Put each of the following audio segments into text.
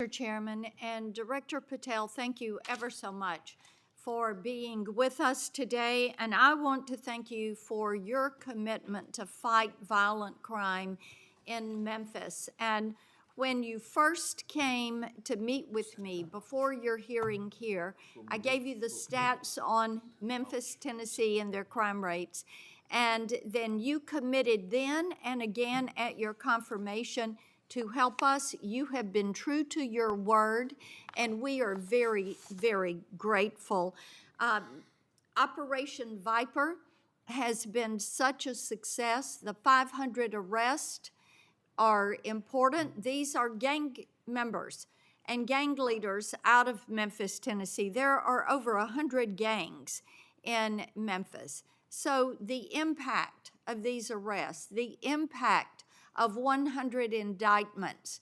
Mr. Chairman, and Director Patel, thank you ever so much for being with us today. And I want to thank you for your commitment to fight violent crime in Memphis. And when you first came to meet with me before your hearing here, I gave you the stats on Memphis, Tennessee, and their crime rates. And then you committed then and again at your confirmation to help us. You have been true to your word, and we are very, very grateful. Operation Viper has been such a success. The 500 arrests are important. These are gang members and gang leaders out of Memphis, Tennessee. There are over 100 gangs in Memphis. So the impact of these arrests, the impact of 100 indictments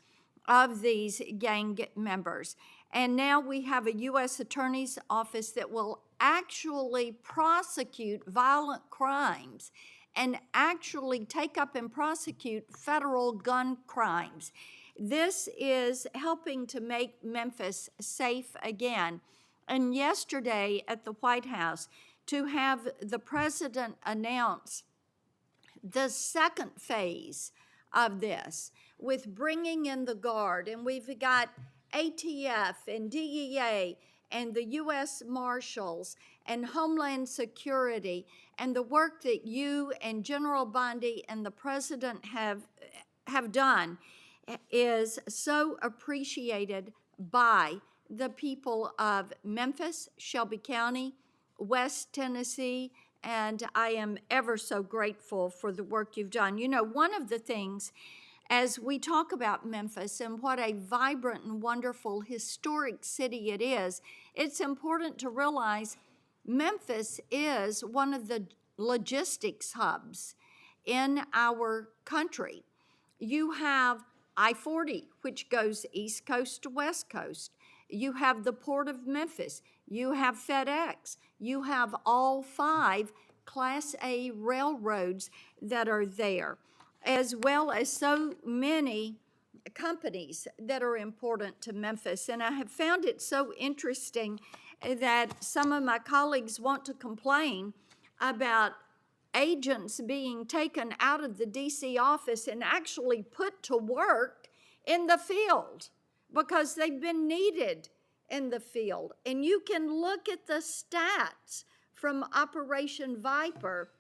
of these gang members. And now we have a U.S. Attorney's Office that will actually prosecute violent crimes and actually take up and prosecute federal gun crimes. This is helping to make Memphis safe again. And yesterday at the White House, to have the president announce the second phase of this with bringing in the Guard, and we've got ATF and DEA and the U.S. Marshals and Homeland Security, and the work that you and General Bondi and the president have done is so appreciated by the people of Memphis, Shelby County, West Tennessee, and I am ever so grateful for the work you've done. You know, one of the things as we talk about Memphis and what a vibrant and wonderful historic city it is, it's important to realize Memphis is one of the logistics hubs in our country. You have I-40, which goes East Coast to West Coast. You have the Port of Memphis. You have FedEx. You have all 5 Class A railroads that are there, as well as so many companies that are important to Memphis. And I have found it so interesting that some of my colleagues want to complain about agents being taken out of the DC office and actually put to work in the field because they've been needed in the field. And you can look at the stats from Operation Viper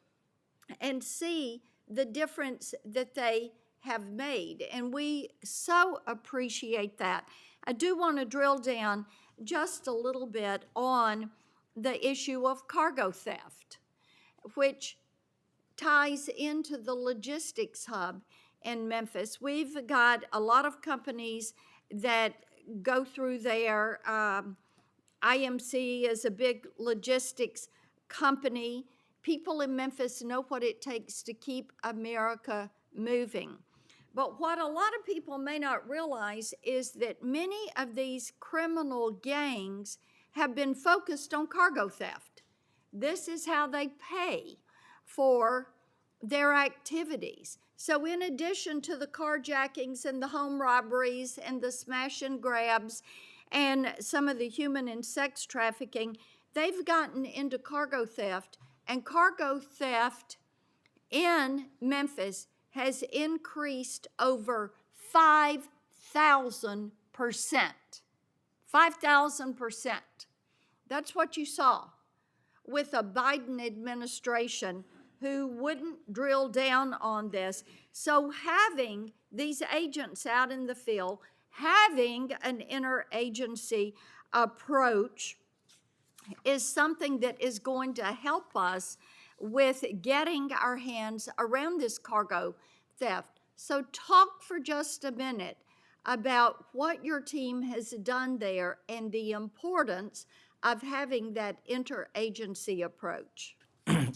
and see the difference that they have made. And we so appreciate that. I do want to drill down just a little bit on the issue of cargo theft, which ties into the logistics hub in Memphis. We've got a lot of companies that go through there. IMC is a big logistics company. People in Memphis know what it takes to keep America moving. But what a lot of people may not realize is that many of these criminal gangs have been focused on cargo theft. This is how they pay for their activities. So in addition to the carjackings and the home robberies and the smash and grabs and some of the human and sex trafficking, they've gotten into cargo theft. And cargo theft in Memphis has increased over 5,000%. 5,000%. That's what you saw with a Biden administration who wouldn't drill down on this. So having these agents out in the field, having an interagency approach is something that is going to help us with getting our hands around this cargo theft. So talk for just a minute about what your team has done there and the importance of having that interagency approach.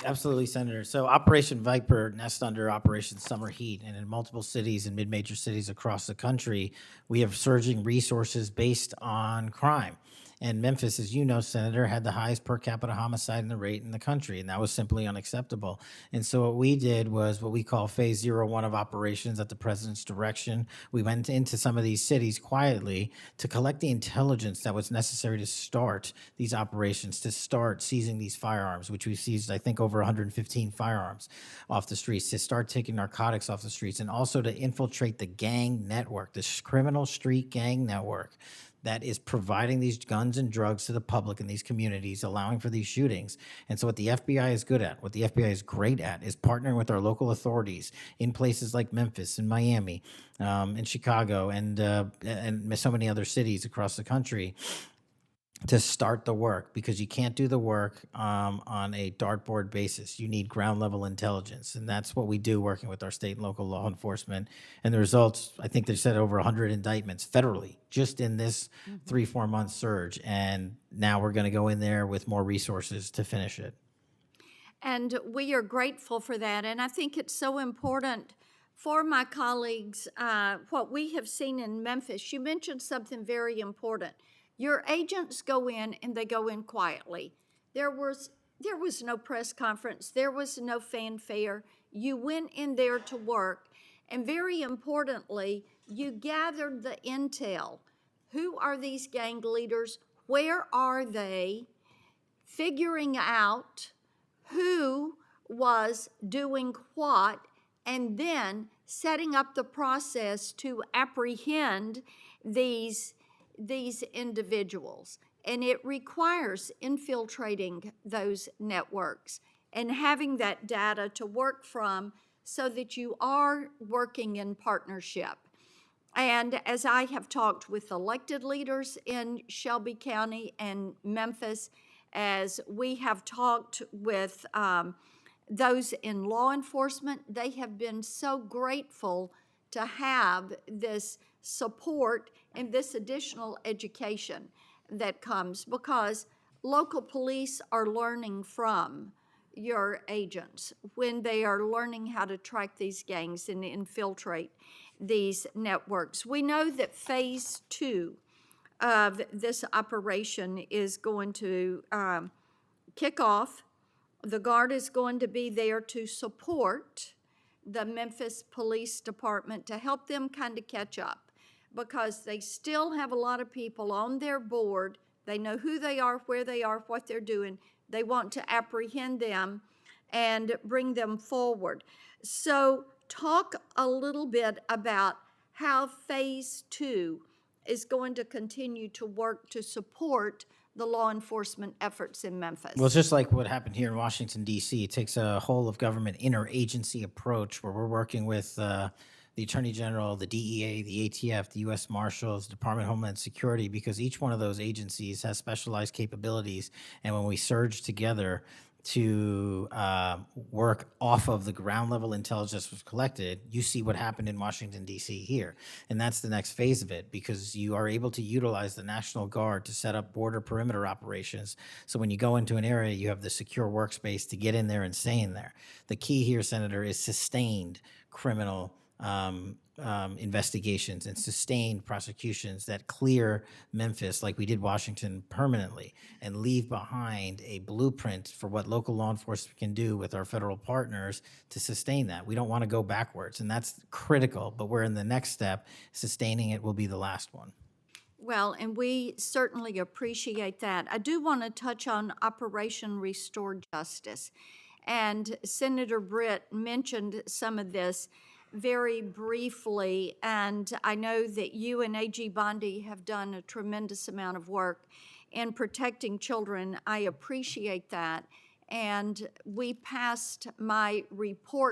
Absolutely, Senator. So Operation Viper nests under Operation Summer Heat, and in multiple cities and mid-major cities across the country, we have surging resources based on crime. And Memphis, as you know, Senator, had the highest per capita homicide rate in the country, and that was simply unacceptable. And so what we did was what we call phase 01 of operations at the president's direction. We went into some of these cities quietly to collect the intelligence that was necessary to start these operations, to start seizing these firearms, which we seized, I think, over 115 firearms off the streets, to start taking narcotics off the streets, and also to infiltrate the gang network, this criminal street gang network that is providing these guns and drugs to the public in these communities, allowing for these shootings. And so what the FBI is good at, what the FBI is great at, is partnering with our local authorities in places like Memphis and Miami, and Chicago, and so many other cities across the country, to start the work, because you can't do the work on a dartboard basis. You need ground level intelligence. And that's what we do working with our state and local law enforcement. And the results, I think they said over 100 indictments federally just in this 3-4 month surge. And now we're going to go in there with more resources to finish it. And we are grateful for that. And I think it's so important for my colleagues, what we have seen in Memphis. You mentioned something very important. Your agents go in and they go in quietly. There was no press conference. There was no fanfare. You went in there to work. And very importantly, you gathered the intel. Who are these gang leaders? Where are they? Figuring out who was doing what, and then setting up the process to apprehend these individuals. And it requires infiltrating those networks and having that data to work from so that you are working in partnership. And as I have talked with elected leaders in Shelby County and Memphis, as we have talked with those in law enforcement, they have been so grateful to have this support and this additional education that comes, because local police are learning from your agents when they are learning how to track these gangs and infiltrate these networks. We know that phase 2 of this operation is going to kick off. The Guard is going to be there to support the Memphis Police Department to help them kind of catch up, because they still have a lot of people on their board. They know who they are, where they are, what they're doing. They want to apprehend them and bring them forward. So talk a little bit about how phase 2 is going to continue to work to support the law enforcement efforts in Memphis. Well, it's just like what happened here in Washington, D.C. It takes a whole of government interagency approach where we're working with the Attorney General, the DEA, the ATF, the U.S. Marshals, Department of Homeland Security, because each one of those agencies has specialized capabilities. And when we surge together to work off of the ground level intelligence that was collected, you see what happened in Washington, D.C. here. And that's the next phase of it, because you are able to utilize the National Guard to set up border perimeter operations. So when you go into an area, you have the secure workspace to get in there and stay in there. The key here, Senator, is sustained criminal investigations and sustained prosecutions that clear Memphis, like we did Washington, permanently, and leave behind a blueprint for what local law enforcement can do with our federal partners to sustain that. We don't want to go backwards, and that's critical, but we're in the next step. Sustaining it will be the last one. Well, and we certainly appreciate that. I do want to touch on Operation Restore Justice. And Senator Britt mentioned some of this very briefly, and I know that you and A.G. Bondi have done a tremendous amount of work in protecting children. I appreciate that. And we passed my report